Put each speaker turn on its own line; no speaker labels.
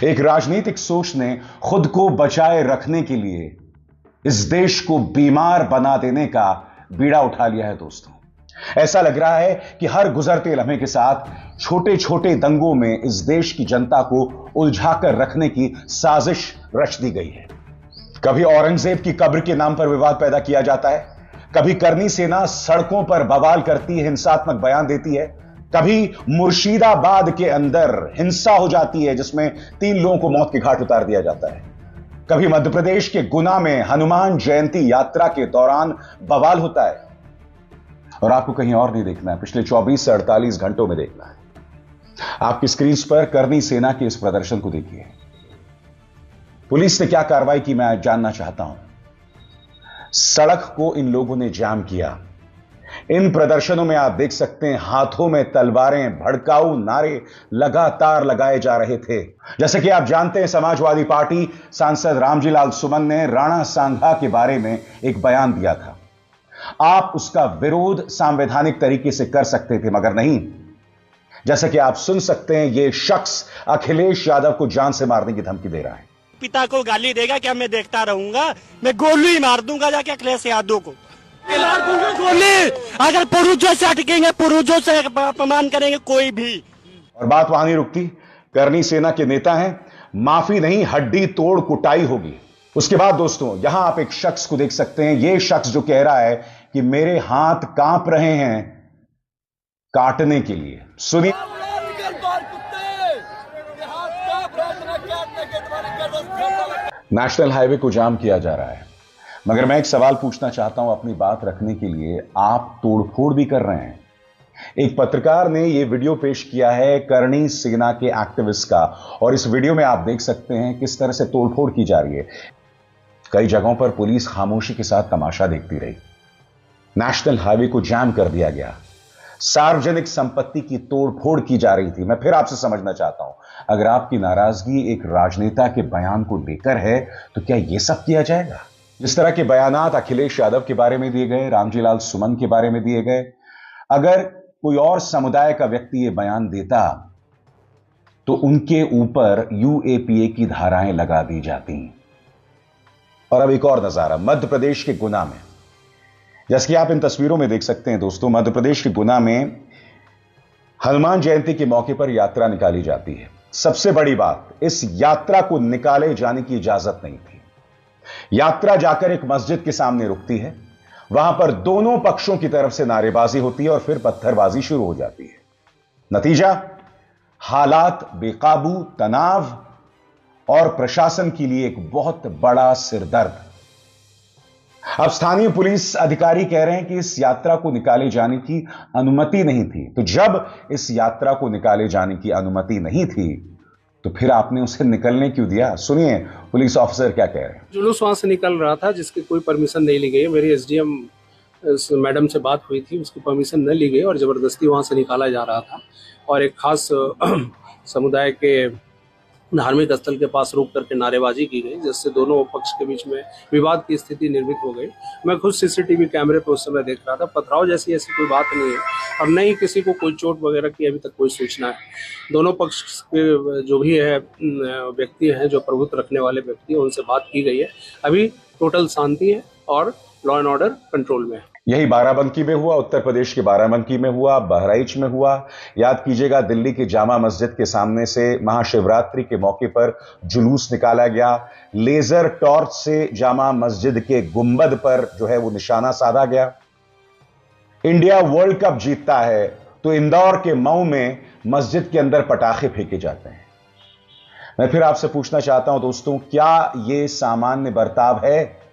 एक राजनीतिक सोच ने खुद को बचाए रखने के लिए इस देश को बीमार बना देने का बीड़ा उठा लिया है दोस्तों। ऐसा लग रहा है कि हर गुजरते लम्हे के साथ छोटे छोटे दंगों में इस देश की जनता को उलझाकर रखने की साजिश रच दी गई है। कभी औरंगजेब की कब्र के नाम पर विवाद पैदा किया जाता है, कभी करनी सेना सड़कों पर बवाल करती है, हिंसात्मक बयान देती है, कभी मुर्शिदाबाद के अंदर हिंसा हो जाती है जिसमें 3 लोगों को मौत के घाट उतार दिया जाता है, कभी मध्य प्रदेश के गुना में हनुमान जयंती यात्रा के दौरान बवाल होता है। और आपको कहीं और नहीं देखना है, पिछले 24 से 48 घंटों में देखना है। आपकी स्क्रीन पर करनी सेना के इस प्रदर्शन को देखिए। पुलिस ने क्या कार्रवाई की मैं जानना चाहता हूं। सड़क को इन लोगों ने जाम किया। इन प्रदर्शनों में आप देख सकते हैं हाथों में तलवारें, भड़काऊ नारे लगातार लगाए जा रहे थे। जैसे कि आप जानते हैं, समाजवादी पार्टी सांसद रामजीलाल सुमन ने राणा सांघा के बारे में एक बयान दिया था। आप उसका विरोध संवैधानिक तरीके से कर सकते थे, मगर नहीं। जैसे कि आप सुन सकते हैं, यह शख्स अखिलेश यादव को जान से मारने की धमकी दे रहा है।
पिता को गाली देगा क्या मैं देखता रहूंगा? मैं गोली ही मार दूंगा जाके अखिलेश यादव को। गोली अगर पुरुषों से अटकेंगे, पुरुषों से अपमान करेंगे कोई भी।
और बात वहां नहीं रुकती। करनी सेना के नेता हैं, माफी नहीं हड्डी तोड़ कुटाई होगी। उसके बाद दोस्तों, यहां आप एक शख्स को देख सकते हैं। यह शख्स जो कह रहा है कि मेरे हाथ कांप रहे हैं काटने के लिए। सुनिए। नेशनल हाईवे को जाम किया जा रहा है, मगर मैं एक सवाल पूछना चाहता हूं। अपनी बात रखने के लिए आप तोड़फोड़ भी कर रहे हैं। एक पत्रकार ने यह वीडियो पेश किया है करनी सेना के एक्टिविस्ट का, और इस वीडियो में आप देख सकते हैं किस तरह से तोड़फोड़ की जा रही है। कई जगहों पर पुलिस खामोशी के साथ तमाशा देखती रही। नेशनल हाईवे को जाम कर दिया गया। सार्वजनिक संपत्ति की तोड़फोड़ की जा रही थी। मैं फिर आपसे समझना चाहता हूं, अगर आपकी नाराजगी एक राजनेता के बयान को लेकर है तो क्या यह सब किया जाएगा? जिस तरह के बयानात अखिलेश यादव के बारे में दिए गए, रामजीलाल सुमन के बारे में दिए गए, अगर कोई और समुदाय का व्यक्ति यह बयान देता तो उनके ऊपर यूएपीए की धाराएं लगा दी जाती। और अब एक और नजारा मध्य प्रदेश के गुना में। जैसे कि आप इन तस्वीरों में देख सकते हैं दोस्तों, मध्य प्रदेश के गुना में हनुमान जयंती के मौके पर यात्रा निकाली जाती है। सबसे बड़ी बात, इस यात्रा को निकाले जाने की इजाजत नहीं थी। यात्रा जाकर एक मस्जिद के सामने रुकती है, वहां पर दोनों पक्षों की तरफ से नारेबाजी होती है और फिर पत्थरबाजी शुरू हो जाती है। नतीजा, हालात बेकाबू, तनाव और प्रशासन के लिए एक बहुत बड़ा सिरदर्द। अब स्थानीय पुलिस अधिकारी कह रहे हैं कि इस यात्रा को निकाले जाने की अनुमति नहीं थी। तो जब इस यात्रा को निकाले जाने की अनुमति नहीं थी तो फिर आपने उसे निकलने क्यों दिया? सुनिए पुलिस ऑफिसर क्या कह रहे हैं।
जुलूस वहां से निकल रहा था जिसकी कोई परमिशन नहीं ली गई। मेरी एसडीएम मैडम से बात हुई थी, उसकी परमिशन न ली गई और जबरदस्ती वहां से निकाला जा रहा था। और एक खास समुदाय के धार्मिक स्थल के पास रोक करके नारेबाजी की गई, जिससे दोनों पक्ष के बीच में विवाद की स्थिति निर्मित हो गई। मैं खुद सीसीटीवी कैमरे पर उस समय देख रहा था। पथराव जैसी ऐसी कोई बात नहीं है और न ही किसी को कोई चोट वगैरह की अभी तक कोई सूचना है। दोनों पक्ष के जो भी है व्यक्ति हैं, जो प्रभुत्व रखने वाले व्यक्ति हैं, उनसे बात की गई है। अभी टोटल शांति है और लॉ एंड ऑर्डर कंट्रोल में है।
यही बाराबंकी में हुआ, उत्तर प्रदेश के बाराबंकी में हुआ, बहराइच में हुआ। याद कीजिएगा, दिल्ली की जामा मस्जिद के सामने से महाशिवरात्रि के मौके पर जुलूस निकाला गया। लेजर टॉर्च से जामा मस्जिद के गुंबद पर जो है वो निशाना साधा गया। इंडिया वर्ल्ड कप जीतता है तो इंदौर के मऊ में मस्जिद के अंदर पटाखे फेंके जाते हैं। मैं फिर आपसे पूछना चाहता हूं दोस्तों, क्या यह सामान्य बर्ताव है?